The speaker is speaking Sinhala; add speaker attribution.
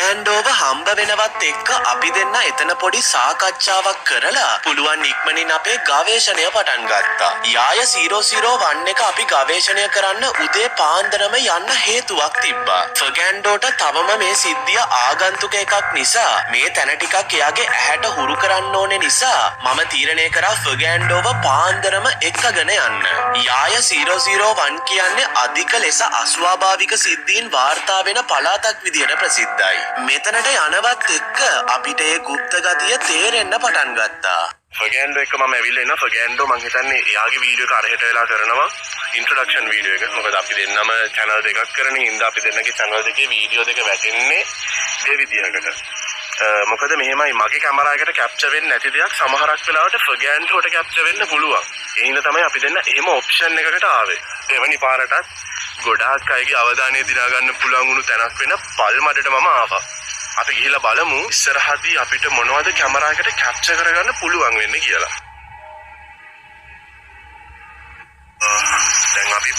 Speaker 1: ෆර්ගෑන්ඩෝව හම්බ වෙනවත් එක්ක අපි දෙන්න එතන පොඩි සාකච්ඡාවක් කරලා පුළුවන් ඉක්මනින් අපේ ගවේෂණය පටන් ගත්තා. යාය 001 එක අපි ගවේෂණය කරන්න උදේ පාන්දරම යන්න හේතුවක් තිබ්බා. ෆර්ගෑන්ඩෝට තවම මේ සිද්ධිය ආගන්තුක එකක් නිසා මේ තැන ටිකක් එයාගේ ඇහැට හුරු කරන්න ඕනේ නිසා මම තීරණය කරා ෆර්ගෑන්ඩෝව පාන්දරම එක්කගෙන යන්න. යාය 001 කියන්නේ අධික ලෙස අස්වාභාවික සිද්ධීන් වාර්තා වෙන පළාතක් විදියට ප්‍රසිද්ධයි. මෙතනට යනවත් එක්ක අපිට ඒ গুপ্ত ගතිය තේරෙන්න පටන් ගත්තා. ෆර්ගෑන්ඩෝ එක මම ඇවිල්ලා ඉන්නවා. ෆර්ගෑන්ඩෝ මං හිතන්නේ එයාගේ වීඩියෝ එක අරහෙට වෙලා කරනවා ඉන්ට්‍රොඩක්ෂන් වීඩියෝ එක. මොකද අපි දෙන්නම channel දෙකක් කරන හින්දා අපි දෙන්නගේ channel දෙකේ වීඩියෝ දෙක වැටෙන්නේ මේ විදියකට. මොකද මෙහෙමයි මගේ කැමරාවකට කැප්චර් වෙන්නේ නැති දෙයක් සමහරක් වෙලාවට ෆර්ගෑන්ඩෝට කැප්චර් වෙන්න පුළුවන්. ඒ හින්දා තමයි අපි දෙන්න එහෙම ඔප්ෂන් එකකට ආවේ. එවැනි පාරටත් ගොඩාක් අයගේ අවධානය දිනා ගන්න පුළුවන් වුණු තැනක් වෙන පල්මඩට මම ආවා. අපි ගිහිල්ලා බලමු ඉස්සරහදී අපිට මොනවද කැමරාවකට කැප්චර් කරගන්න පුළුවන් වෙන්නේ කියලා. දැන් අපි